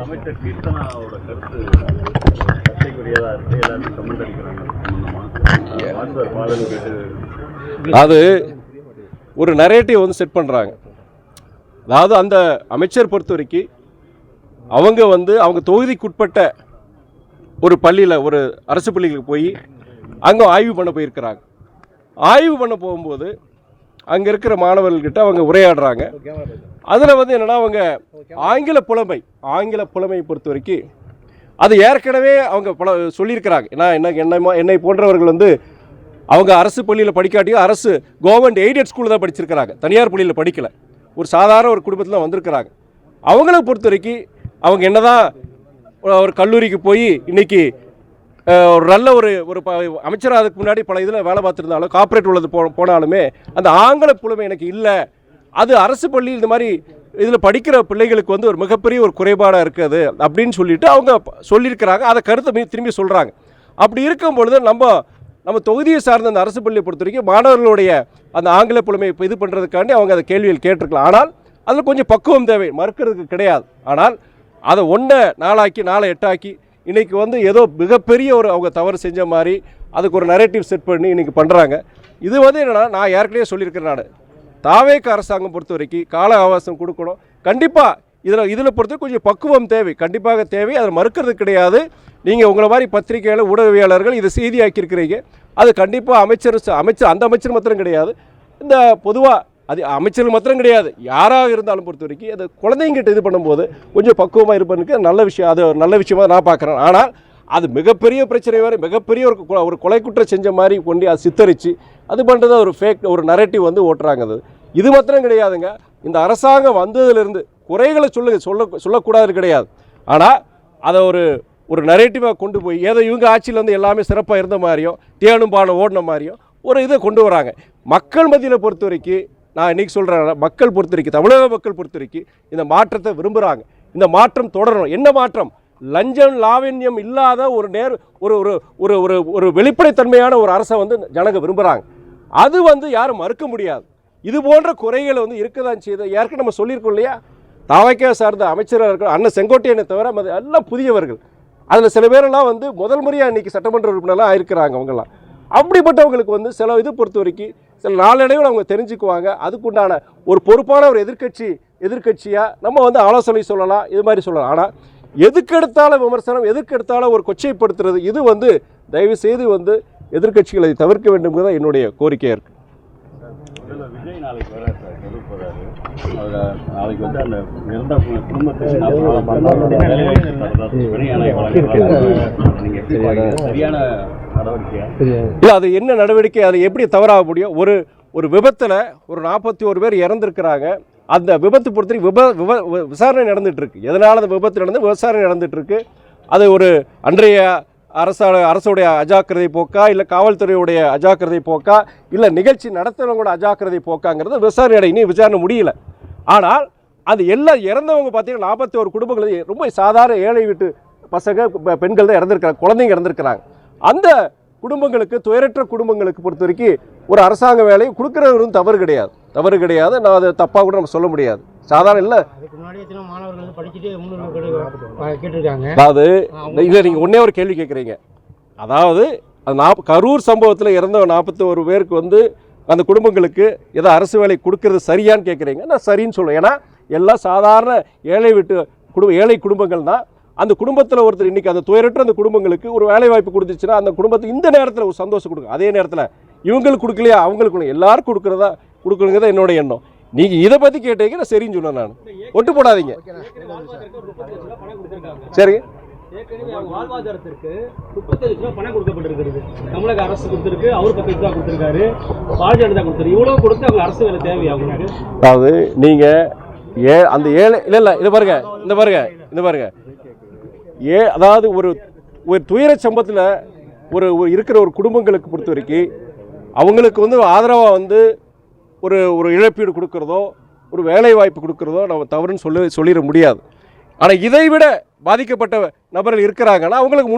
அமைச்சர் கீர்த்தனாவோட கருத்து சர்ச்சைக்குரியதா இருக்கு, எல்லாரும் கமெண்ட் அடிக்கிறாங்க. அது ஒரு நரேட்டிவ் வந்து செட் பண்ணுறாங்க. அதாவது அந்த அமைச்சர் பொறுத்த வரைக்கும் அவங்க தொகுதிக்குட்பட்ட ஒரு பள்ளியில், ஒரு அரசு பள்ளிகளுக்கு போய் அங்கே ஆய்வு பண்ண போயிருக்கிறாங்க. ஆய்வு பண்ண போகும்போது அங்கே இருக்கிற மாணவர்கள்கிட்ட அவங்க உரையாடுறாங்க. அதில் வந்து என்னென்னா, அவங்க ஆங்கில புலமை பொறுத்த வரைக்கும் அது ஏற்கனவே அவங்க சொல்லியிருக்கிறாங்க. ஏன்னா என்னை போன்றவர்கள் வந்து அவங்க அரசு பள்ளியில் படிக்காட்டியும் அரசு கவர்மெண்ட் எய்டட் ஸ்கூலில் தான் படிச்சிருக்கிறாங்க, தனியார் பள்ளியில் படிக்கலை. ஒரு சாதாரண ஒரு குடும்பத்தில் வந்திருக்கிறாங்க. அவங்கள பொறுத்த வரைக்கும் அவங்க என்ன தான் ஒரு கல்லூரிக்கு போய் இன்றைக்கி ஒரு நல்ல ஒரு அமைச்சராக அதுக்கு முன்னாடி பல இதில் வேலை பார்த்துருந்தாலும், கார்ப்பரேட் உள்ளது போனாலுமே அந்த ஆங்கில புலமை எனக்கு இல்லை. அது அரசு பள்ளி இந்த மாதிரி இதில் படிக்கிற பிள்ளைகளுக்கு வந்து ஒரு மிகப்பெரிய ஒரு குறைபாடாக இருக்குது அப்படின்னு சொல்லிட்டு அவங்க சொல்லியிருக்கிறாங்க. அதை கருத்தை திரும்பி சொல்கிறாங்க. அப்படி இருக்கும் பொழுது நம்ம தொகுதியை சார்ந்த அந்த அரசு பள்ளியை பொறுத்த வரைக்கும் மாணவர்களுடைய அந்த ஆங்கில புலமையை இது பண்ணுறதுக்காண்டி அவங்க அந்த கேள்வியில் கேட்டிருக்கலாம். ஆனால் அதில் கொஞ்சம் பக்குவம் தேவை, மறுக்கிறதுக்கு கிடையாது. ஆனால் அதை 4 நாளை 8 இன்றைக்கி வந்து ஏதோ மிகப்பெரிய அவங்க தவறு செஞ்ச மாதிரி அதுக்கு ஒரு நரேட்டிவ் செட் பண்ணி இன்றைக்கி பண்ணுறாங்க. இது வந்து என்னென்னா, நான் ஏற்கனவே சொல்லியிருக்கிறேன், தாவேக அரசாங்கம் பொறுத்த வரைக்கும் கால அவகாசம் கொடுக்கணும். கண்டிப்பாக இதில் பொறுத்த கொஞ்சம் பக்குவம் தேவை, கண்டிப்பாக தேவை. அதை மறுக்கிறது கிடையாது. நீங்கள் உங்களை மாதிரி பத்திரிகையாளர், ஊடகவியாளர்கள் இதை செய்தியாக்கியிருக்கிறீங்க. அது கண்டிப்பாக அமைச்சர் அந்த அமைச்சர் மாத்திரம் கிடையாது, இந்த பொதுவாக அது அமைச்சர்கள் மாத்திரம் கிடையாது, யாராக இருந்தாலும் பொறுத்த வரைக்கும் அது குழந்தைங்கிட்ட இது பண்ணும்போது கொஞ்சம் பக்குவமாக இருப்பதுக்கு நல்ல விஷயம். அது ஒரு நல்ல விஷயமாக நான் பார்க்குறேன். ஆனால் அது மிகப்பெரிய பிரச்சனை வரை மிகப்பெரிய ஒரு கொலை குற்றம் செஞ்ச மாதிரி கொண்டு அதை சித்தரித்து அது பண்ணுறது ஒரு ஃபேக் ஒரு நரேட்டிவ் வந்து ஓட்டுறாங்க. இது மாத்திரம் கிடையாதுங்க. இந்த அரசாங்கம் வந்ததுலேருந்து குறைகளை சொல்லக்கூடாது கிடையாது. ஆனால் அதை ஒரு நரேட்டிவாக கொண்டு போய் ஏதோ இவங்க ஆட்சியில் வந்து எல்லாமே சிறப்பாக இருந்த மாதிரியும் தேனும் பானம் ஓடின மாதிரியும் ஒரு இதை கொண்டு வராங்க. மக்கள் மத்தியில் பொறுத்த வரைக்கும் நான் இன்றைக்கி சொல்கிறேன், மக்கள் பொறுத்த வரைக்கும், தமிழக மக்கள் பொறுத்த வரைக்கும் இந்த மாற்றத்தை விரும்புகிறாங்க. இந்த மாற்றம் தொடரணும். என்ன மாற்றம்? லஞ்சம் லாவண்யம் இல்லாத ஒரு வெளிப்படைத்தன்மையான ஒரு அரசை வந்து ஜனங்க விரும்புகிறாங்க. அது வந்து யாரும் மறுக்க முடியாது. இது போன்ற குறைகளை வந்து இருக்கதான் செய்த ஏற்கனவே நம்ம சொல்லியிருக்கோம் இல்லையா? தாவேக சார்ந்த அமைச்சராக இருக்கிற அண்ணன் செங்கோட்டையனை தவிர எல்லாம் புதியவர்கள். அதில் சில பேரெல்லாம் வந்து முதல் முறையாக இன்றைக்கி சட்டமன்ற உறுப்பினர்லாம் இருக்கிறாங்க. அவங்கெல்லாம் அப்படிப்பட்டவங்களுக்கு வந்து சில இது பொறுத்த வரைக்கும் சில நாளடைவில் அவங்க தெரிஞ்சுக்குவாங்க. அதுக்குண்டான ஒரு பொறுப்பான ஒரு எதிர்கட்சியாக நம்ம வந்து ஆலோசனை சொல்லலாம், இது மாதிரி சொல்லலாம். ஆனால் எதுக்கெடுத்தாலும் விமர்சனம், எதுக்கெடுத்தாலும் ஒரு கொச்சைப்படுத்துறது, இது வந்து தயவு செய்து வந்து எதிர்கட்சிகளை தவிர்க்க வேண்டும் தான் என்னுடைய கோரிக்கையாக இருக்குது. விஜய் நாளைக்கு வர நாளைக்கு வந்து அந்த இறந்த குடும்பத்துக்கு சரியான நடவடிக்கை இல்லை. அது என்ன நடவடிக்கை? அது எப்படி தவறாக முடியும்? ஒரு விபத்தில் ஒரு 41 பேர் இறந்துருக்கிறாங்க. அந்த விபத்து பொறுத்தவரைக்கும் விசாரணை நடந்துகிட்ருக்கு. எதனால் அந்த விபத்து நடந்து விசாரணை நடந்துகிட்ருக்கு. அது ஒரு அன்றைய அரசுடைய அஜாக்கிரதை போக்கா, இல்லை காவல்துறையுடைய அஜாக்கிரதை போக்கா, இல்லை நிகழ்ச்சி நடத்துகிறவங்களோட அஜாக்கிரதை போக்காங்கிறது விசாரணை இன்னும் விசாரணை முடியல. ஆனால் அது எல்லாம் இறந்தவங்க பார்த்தீங்கன்னா 41 குடும்பங்கள் ரொம்ப சாதாரண ஏழை வீட்டு பசங்க, பெண்கள் தான் இறந்துருக்கிறாங்க, குழந்தைங்க இறந்துருக்கிறாங்க. அந்த குடும்பங்களுக்கு, துயரற்ற குடும்பங்களுக்கு பொறுத்த வரைக்கும் ஒரு அரசாங்க வேலையை கொடுக்குறவரும் தவறு கிடையாது. நான் அதை தப்பாக கூட நம்ம சொல்ல முடியாது. சாதாரண இல்லை. அதாவது இல்லை, நீங்கள் ஒன்றே ஒரு கேள்வி கேட்குறீங்க. அதாவது அது கரூர் சம்பவத்தில் இறந்த 41 பேருக்கு வந்து அந்த குடும்பங்களுக்கு ஏதோ அரசு வேலை கொடுக்கறது சரியான்னு கேட்குறீங்க. நான் சரின்னு சொல்லுவேன். ஏன்னா எல்லாம் சாதாரண ஏழை குடும்பங்கள் தான். அந்த குடும்பத்தில் ஒருத்தர் இன்றைக்கி அந்த துயரற்ற அந்த குடும்பங்களுக்கு ஒரு வேலை வாய்ப்பு கொடுத்துச்சுன்னா அந்த குடும்பத்துக்கு இந்த நேரத்தில் ஒரு சந்தோஷம் கொடுக்கும். அதே நேரத்தில் இவங்களுக்கு கொடுக்கலையா, அவங்களுக்கு எல்லாருக்கும் கொடுக்கணுங்க தான் என்னோட எண்ணம். நீங்கள் இதை பற்றி கேட்டீங்க, நான் சரின்னு சொன்னேன். நான் ஒட்டு போடாதீங்க. சரி, வாழ்வாதாரத்திற்கு 35 லட்சம் பணம் கொடுக்கப்பட்டிருக்கிறது. தமிழக அரசு கொடுத்துருக்கு, அவர் 10 லட்சம் கொடுத்துருக்காரு, பாரதிய ஜனதா கொடுத்துருக்கு. இவ்வளவு கொடுத்து அவங்க அரசு வேலை தேவையாகும். அதாவது நீங்கள் அந்த ஏழை இல்லை இது பாருங்க அதாவது ஒரு துயர சம்பவத்தில் ஒரு இருக்கிற ஒரு குடும்பங்களுக்கு பொறுத்த வரைக்கும் அவங்களுக்கு வந்து ஆதரவாக வந்து ஒரு இழப்பீடு கொடுக்குறதோ ஒரு வேலை வாய்ப்பு கொடுக்குறதோ நம்ம தவறுன்னு சொல்லிட முடியாது. ஆனால் இதை விட பாதிக்கப்பட்ட நபர்கள் இருக்கிறாங்கன்னா அவங்களுக்கு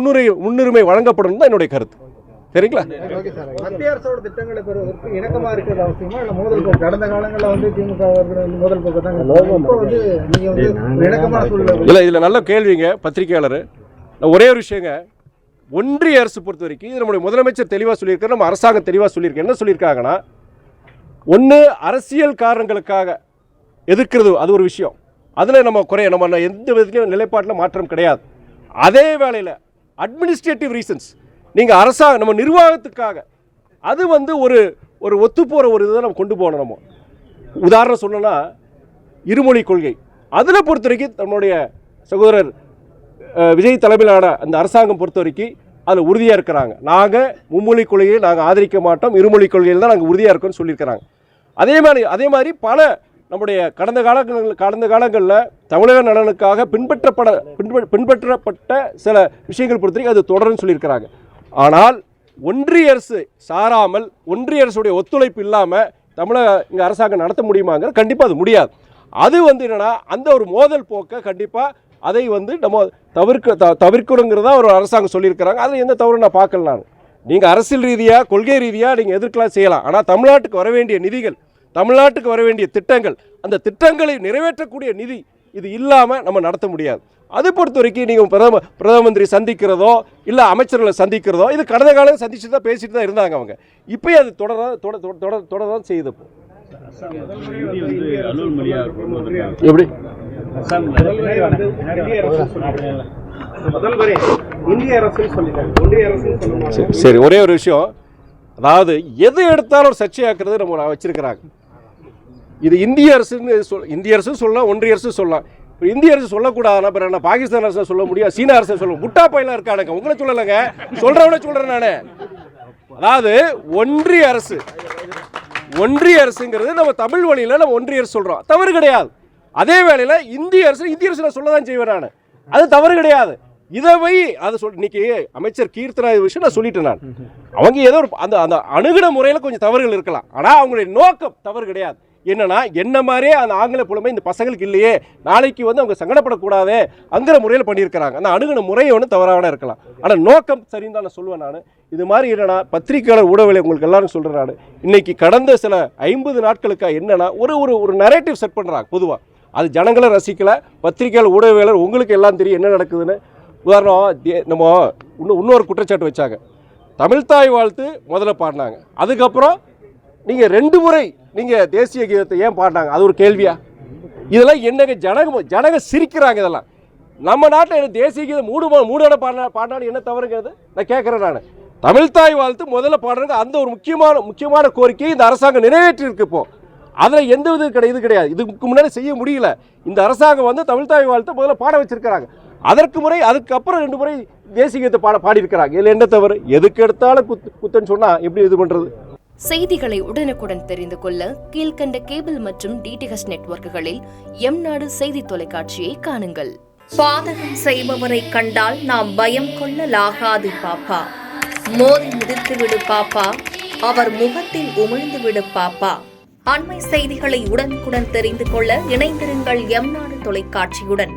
முன்னுரிமை வழங்கப்படும் தான் என்னுடைய கருத்து. சரிங்களா? மத்திய அரசோட திட்டங்களை பெறுவதற்கு இணக்கமா இருக்கிறது அவசியமா இல்ல மோதல் போக்கு? கடந்த காலங்களில் வந்து திமுக மோதல் போக்கு தான் இப்போ வந்து நீங்க வந்து இணக்கமான சூழ்நிலை இல்லை, இதில் நல்ல கேள்விங்க பத்திரிகையாளர். ஒரே ஒரு விஷயங்க, ஒன்றிய அரசு பொறுத்த வரைக்கும் இது நம்முடைய முதலமைச்சர் தெளிவாக சொல்லியிருக்காரு, நம்ம அரசாங்கம் தெளிவாக சொல்லியிருக்கு. என்ன சொல்லியிருக்காங்கன்னா, ஒன்று அரசியல் காரணங்களுக்காக எதிர்க்கிறது அது ஒரு விஷயம், அதில் நம்ம எந்த விதத்திலையும் நிலைப்பாட்டில் மாற்றம் கிடையாது. அதே வேளையில் அட்மினிஸ்ட்ரேட்டிவ் ரீசன்ஸ், நீங்கள் அரசாங்கம் நம்ம நிர்வாகத்துக்காக அது வந்து ஒரு ஒத்துப்போகிற ஒரு இதை நம்ம கொண்டு போகணும். நம்ம உதாரணம் சொல்லணும்னா இருமொழி கொள்கை, அதில் பொறுத்த வரைக்கும் நம்மளுடைய சகோதரர் விஜய் தலைமையிலான அந்த அரசாங்கம் பொறுத்த வரைக்கும் அதில் உறுதியாக இருக்கிறாங்க. நாங்கள் மும்மொழி கொள்கையை நாங்கள் ஆதரிக்க மாட்டோம், இருமொழி கொள்கையில் தான் நாங்கள் உறுதியாக இருக்கோம்னு சொல்லியிருக்கிறாங்க. அதே மாதிரி பல நம்முடைய கடந்த காலங்களில் தமிழக நலனுக்காக பின்பற்றப்பட்ட சில விஷயங்கள் பொறுத்த வரைக்கும் அது தொடரும்னு சொல்லியிருக்கிறாங்க. ஆனால் ஒன்றிய அரசு சாராமல் ஒன்றிய அரசுடைய ஒத்துழைப்பு இல்லாமல் இங்கே அரசாங்கம் நடத்த முடியுமாங்கிற கண்டிப்பாக அது முடியாது. அது வந்து என்னென்னா அந்த ஒரு மோதல் போக்கை கண்டிப்பாக அதை வந்து நம்ம தவிர்க்கணுங்கிறதா ஒரு அரசாங்கம் சொல்லியிருக்கிறாங்க. அதில் எந்த தவறு நான் பார்க்கல. நான் நீங்கள் அரசியல் ரீதியாக கொள்கை ரீதியாக நீங்கள் எதிர்க்கலாம் செய்யலாம். ஆனால் தமிழ்நாட்டுக்கு வர வேண்டிய நிதிகள், தமிழ்நாட்டுக்கு வர வேண்டிய திட்டங்கள், அந்த திட்டங்களை நிறைவேற்றக்கூடிய நிதி இது இல்லாமல் நம்ம நடத்த முடியாது. அதை பொறுத்த வரைக்கும் நீங்கள் பிரதம மந்திரி சந்திக்கிறதோ இல்லை அமைச்சர்களை சந்திக்கிறதோ இது கடந்த காலம் சந்திச்சு தான் பேசிட்டு தான் இருந்தாங்க அவங்க. இப்போயே அது தொடர தான் செய்யுது. எப்படி சரி, ஒரே ஒரு விஷயம், அதாவது எது எடுத்தாலும் சர்ச்சையாக்குறது நம்ம வச்சிருக்கிறாங்க. இது இந்திய அரசு சொல்லலாம், ஒன்றிய அரசு சொல்லலாம். இப்போ இந்திய அரசு சொல்லக்கூடாதுன்னா அப்புறம் என்ன பாகிஸ்தான் அரசு சொல்ல முடியும், சீனா அரசு சொல்ல முட்டா பையெல்லாம் இருக்கானுங்க. உங்களை சொல்லலைங்க, சொல்கிறவனே சொல்கிறேன் நான். அதாவது ஒன்றிய அரசுங்கிறது நம்ம தமிழ் வழியில் நம்ம ஒன்றிய அரசு சொல்கிறோம், தவறு கிடையாது. அதே வேளையில் இந்திய அரசு நான் சொல்ல தான் செய்வேன் நான், அது தவறு கிடையாது. இதை அதை இன்னைக்கு அமைச்சர் கீர்த்தனா விஷயம் நான் சொல்லிட்டேன் நான். அவங்க ஏதோ அந்த அணுகுன முறையில் கொஞ்சம் தவறுகள் இருக்கலாம், ஆனால் அவங்களுடைய நோக்கம் தவறு கிடையாது. என்னன்னா என்ன மாதிரியே அந்த ஆங்கில புலமை இந்த பசங்களுக்கு இல்லையே, நாளைக்கு வந்து அவங்க சங்கடப்படக்கூடாது அங்கிற முறையில் பண்ணியிருக்கிறாங்க. அந்த அணுகுன முறையை ஒன்று தவறான இருக்கலாம், ஆனால் நோக்கம் சரின்னு தான் நான் சொல்லுவேன் நான். இது மாதிரி என்னன்னா பத்திரிகையாளர் ஊடகங்களை உங்களுக்கு எல்லாரும் சொல்கிறேன் நான். இன்னைக்கு கடந்த சில 50 நாட்களுக்காக என்னன்னா ஒரு நரேட்டிவ் செட் பண்ணுறாங்க பொதுவாக. அது ஜனங்களை ரசிக்கலை. பத்திரிகையாளர் ஊடகவியலர் உங்களுக்கு எல்லாம் தெரியும் என்ன நடக்குதுன்னு. உதாரணம் நம்ம இன்னொரு குற்றச்சாட்டு வச்சாங்க, தமிழ்தாய் வாழ்த்து முதல்ல பாடினாங்க, அதுக்கப்புறம் நீங்கள் 2 முறை நீங்கள் தேசிய கீதத்தை ஏன் பாடினாங்க, அது ஒரு கேள்வியா? இதெல்லாம் என்னங்க ஜனங்க சிரிக்கிறாங்க. இதெல்லாம் நம்ம நாட்டில் தேசிய கீதம் மூடு பாடினாலும் என்ன தவறுங்கிறது நான் கேட்குறேன் நான். தமிழ்தாய் வாழ்த்து முதல்ல பாடுறது அந்த ஒரு முக்கியமான கோரிக்கையை இந்த அரசாங்கம் நிறைவேற்றிருக்கு. இப்போ அதில் எந்த இது கிடையாது. இதுக்கு முன்னாடி செய்ய முடியல. இந்த அரசாங்கம் வந்து தமிழ்தாய் வாழ்த்து முதல்ல பாட வச்சிருக்கிறாங்க. அதுக்கப்புறம் 2 முறை தேசிய கீதத்தை பாடியிருக்கிறாங்க. இதில் என்ன தவறு? எதுக்கு எடுத்தாலும் குத்தன்னு சொன்னால் எப்படி இது பண்ணுறது? செய்திகளை உடனுக்குடன் தெரிந்து கொள்ள கீழ்கண்ட கேபிள் மற்றும் டிடிஹெச் நெட்வொர்க்குகளில் எம்நாடு செய்தி தொலைக்காட்சியை காணுங்கள். பாதகம் செய்பவரை கண்டால் நாம் பயம் கொள்ளலாகாது பாப்பா. மோதி மிதித்து விடு பாப்பா, அவர் முகத்தில் உமிழ்ந்து விடு பாப்பா. அண்மை செய்திகளை உடனுக்குடன் தெரிந்து கொள்ள இணைந்திருங்கள் எம்நாடு தொலைக்காட்சியுடன்.